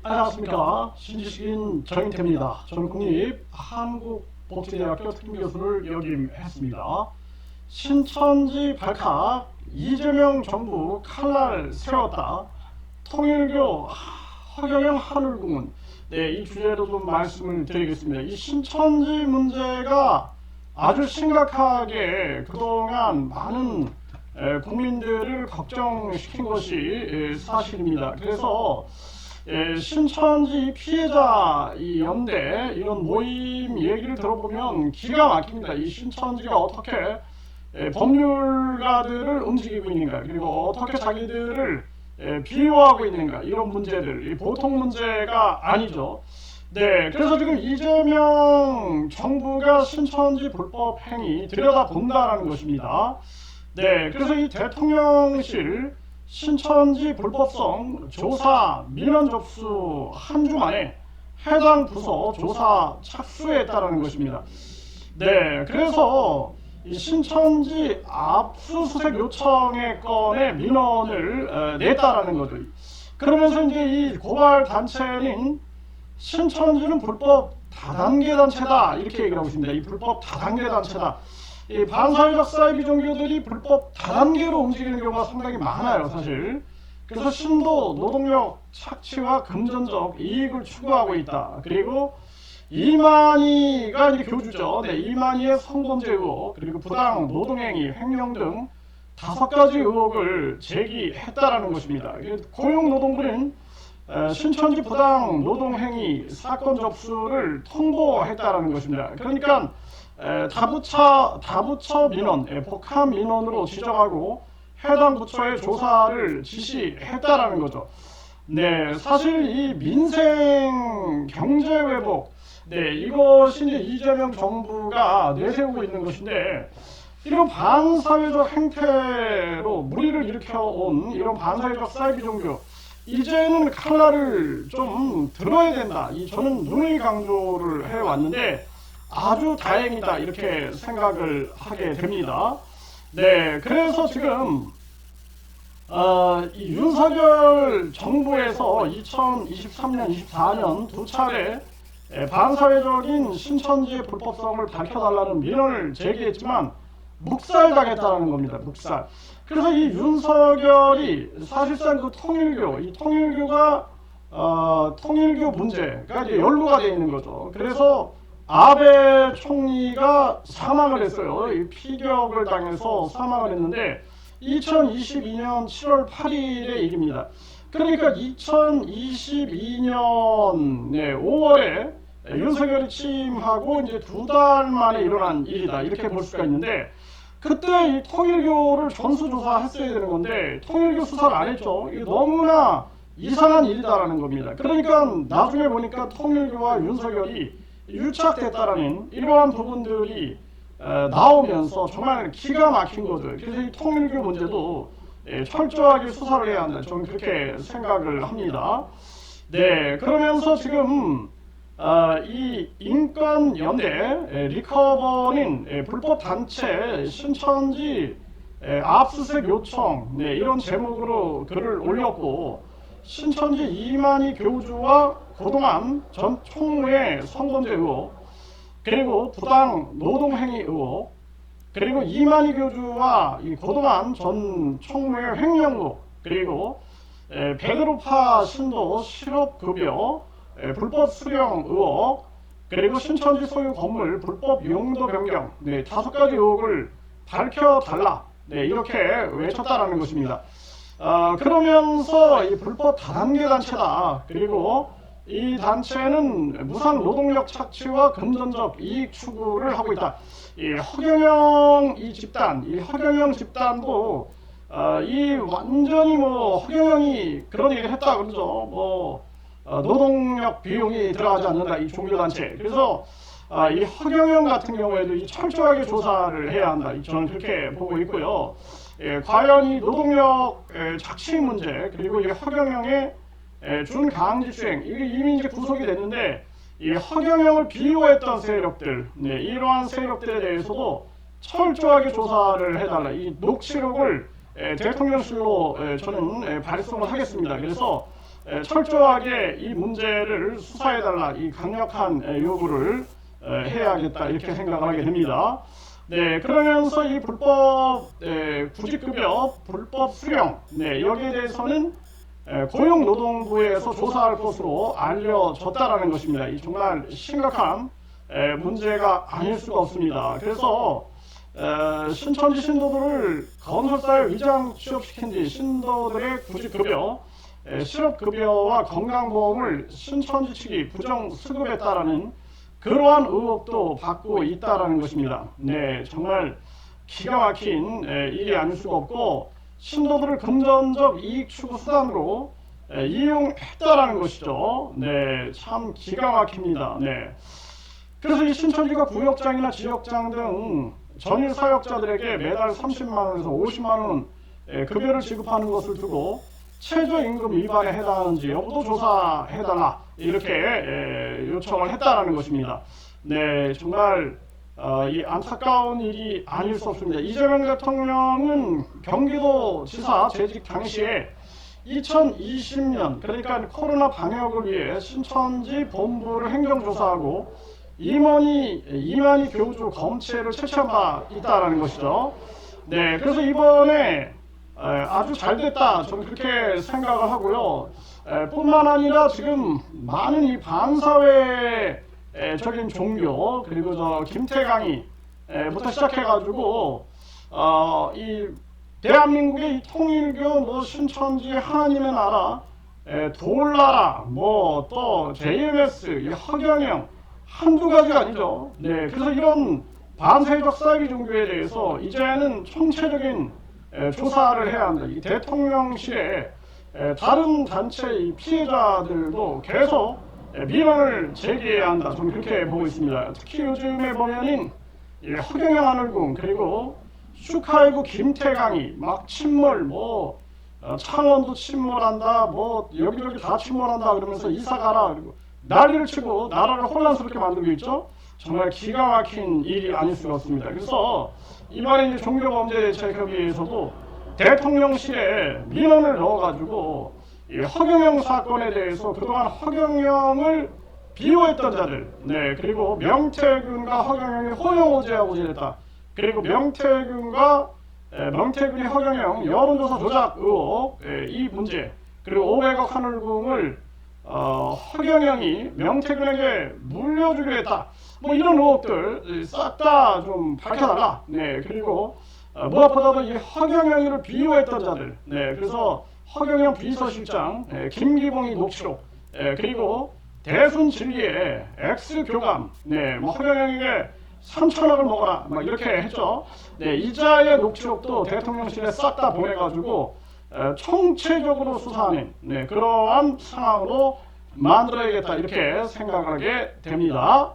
안녕하십니까. 신지식인 정인태입니다. 저는 국립한국복지대학교 특임교수를 역임했습니다. 신천지 발칵, 이재명 정부 칼날 세웠다, 통일교 허경영 하늘궁은, 이 주제로 좀 말씀을 드리겠습니다. 이 신천지 문제가 아주 심각하게 그동안 많은 국민들을 걱정시킨 것이 사실입니다. 그래서 신천지 피해자 이 연대 이런 모임 얘기를 들어보면 기가 막힙니다. 이 신천지가 어떻게 법률가들을 움직이고 있는가, 그리고 어떻게 자기들을 비호하고 있는가, 이런 문제들 보통 문제가 아니죠. 그래서 지금 이재명 정부가 신천지 불법 행위 들여다본다라는 것입니다. 그래서 이 대통령실 신천지 불법성 조사 민원 접수 한 주 만에 해당 부서 조사 착수했다라는 것입니다. 그래서 이 신천지 압수수색 요청의 건에 민원을 냈다라는 거죠. 그러면서 이제 이 고발 단체는 신천지는 불법 다단계 단체다 이렇게 얘기를 하고 있습니다. 이 불법 다단계 단체다. 이 반사회적 사이비 종교들이 불법 다단계로 움직이는 경우가 상당히 많아요, 사실. 그래서 신도 노동력 착취와 금전적 이익을 추구하고 있다. 그리고 이만희가 이제 교주죠. 이만희의 성범죄 의혹, 그리고 부당 노동행위, 횡령 등 5가지 의혹을 제기했다라는 것입니다. 고용노동부는 신천지 부당 노동행위 사건 접수를 통보했다라는 것입니다. 그러니까 다부처 민원, 복합 민원으로 지정하고 해당 부처의 조사를 지시했다라는 거죠. 사실 이 민생 경제 회복, 이것이 이제 이재명 정부가 내세우고 있는 것인데, 이런 반사회적 행태로 무리를 일으켜온 이런 반사회적 사이비 종교, 이제는 칼날을 좀 들어야 된다. 저는 누누이 강조를 해왔는데 아주 다행이다 이렇게 생각을 하게 됩니다. 그래서 지금 이 윤석열 정부에서 2023년, 24년 두 차례 반사회적인 신천지의 불법성을 밝혀달라는 민원을 제기했지만 묵살당했다는 겁니다. 묵살. 그래서 이 윤석열이 사실상 그 통일교가 통일교 문제가 이제 연루가 되어 있는 거죠. 그래서 아베 총리가 사망을 했어요. 피격을 당해서 사망을 했는데 2022년 7월 8일의 일입니다. 그러니까 2022년 5월에 윤석열이 취임하고 이제 2달 만에 일어난 일이다 이렇게 볼 수가 있는데, 그때 이 통일교를 전수조사했어야 되는 건데 통일교 수사를 안 했죠. 이게 너무나 이상한 일이다라는 겁니다. 그러니까 나중에 보니까 통일교와 윤석열이 유착됐다라는 이러한 부분들이 나오면서 정말 기가 막힌 거죠. 그래서 이 통일교 문제도 철저하게 수사를 해야 한다, 저는 그렇게 생각을 합니다. 그러면서 지금 이 인권연대 리커버는 불법 단체 신천지 압수수색 요청 이런 제목으로 글을 올렸고, 신천지 이만희 교주와 고동환 전 총무의 성범죄 의혹, 그리고 부당 노동행위 의혹, 그리고 이만희 교주와 이 고동환 전 총무의 횡령 의혹, 그리고 베드로파 신도 실업급여 불법 수령 의혹, 그리고 신천지 소유 건물 불법 용도 변경 5가지 의혹을 밝혀달라 이렇게 외쳤다라는 것입니다. 그러면서 이 불법 다단계 단체다, 그리고 이 단체는 무상 노동력 착취와 금전적 이익 추구를 하고 있다. 이 허경영 집단도 이 완전히 허경영이 그런 얘기를 했다 그러죠. 노동력 비용이 들어가지 않는다, 이 종교단체. 그래서 이 허경영 같은 경우에도 이 철저하게 조사를 해야 한다, 저는 그렇게 보고 있고요. 과연 이 노동력 착취 문제, 그리고 이 허경영의 준강제수행, 이게 이미 이제 구속이 됐는데, 이 허경영을 비호했던 세력들, 이러한 세력들에 대해서도 철저하게 조사를 해달라. 이 녹취록을 대통령실로 저는 발송을 하겠습니다. 그래서 철저하게 이 문제를 수사해달라, 이 강력한 요구를 해야겠다, 이렇게 생각을 하게 됩니다. 네, 그러면서 이 불법 구직급여 불법 수령, 네, 여기에 대해서는 고용노동부에서 조사할 것으로 알려졌다라는 것입니다. 이 정말 심각한 문제가 아닐 수가 없습니다. 그래서 신천지 신도들을 건설사에 위장 취업시킨 뒤 신도들의 구직급여, 실업급여와 건강보험을 신천지 측이 부정 수급했다라는 그러한 의혹도 받고 있다라는 것입니다. 네, 정말 기가 막힌 일이 아닐 수가 없고 신도들을 금전적 이익 추구 수단으로 이용했다라는 것이죠. 네, 참 기가 막힙니다. 네. 그래서 이 신천지가 구역장이나 지역장 등 전일 사역자들에게 매달 30만 원에서 50만 원 급여를 지급하는 것을 두고 최저임금 위반에 해당하는지 여부도 조사해달라, 이렇게 요청을 했다라는 것입니다. 네, 정말 이 안타까운 일이 아닐 수 없습니다. 이재명 대통령은 경기도지사 재직 당시에 2020년, 그러니까 코로나 방역을 위해 신천지 본부를 행정조사하고 이만희 교주 검체를 채취한 바 있다라는 것이죠. 네, 그래서 이번에 아주 잘 됐다, 저는 그렇게 생각을 하고요. 뿐만 아니라 지금 많은 이 반사회적인 종교, 그리고 저 김태강이부터 시작해가지고 이 대한민국의 이 통일교, 뭐 신천지, 하나님의 나라, 돌나라, 뭐 또 JMS, 이 허경영, 한두 가지가 아니죠. 네, 그래서 이런 반사회적 사이비 종교에 대해서 이제는 총체적인 조사를 해야 한다. 이 대통령실에 다른 단체의 피해자들도 계속 민원을 제기해야 한다, 저는 그렇게 보고 있습니다. 특히 요즘에 보면은 허경영 하늘궁, 그리고 슈카이브 김태강이 막 침몰, 뭐 창원도 침몰한다, 뭐 여기저기 다 침몰한다 그러면서 이사가라, 그리고 난리를 치고 나라를 혼란스럽게 만들고 있죠. 정말 기가 막힌 일이 아닐 수가 없습니다. 그래서 이번에 이제 종교범죄대책협의회에서도 대통령실에 민원을 넣어가지고 이 허경영 사건에 대해서 그동안 허경영을 비호했던 자들, 네, 그리고 명태균과 허경영이 호영호제하고 지냈다, 그리고 명태균이 허경영 여론조사 조작 의혹, 이 문제, 그리고 500억 하늘궁을 허경영이 명태균에게 물려주기로 했다, 뭐 이런 의혹들 싹 다 좀 밝혀달라. 네, 그리고 무엇보다도 이 허경영이를 비호했던 자들, 네, 그래서 허경영 비서실장, 김기봉이 녹취록, 그리고 대순진리의 X교감, 네, 뭐 허경영에게 3천억을 먹어라, 막 이렇게 했죠. 네, 이자의 녹취록도 대통령실에 싹 다 보내가지고 총체적으로 수사하는, 네, 그러한 상황으로 만들어야겠다, 이렇게 생각하게 됩니다.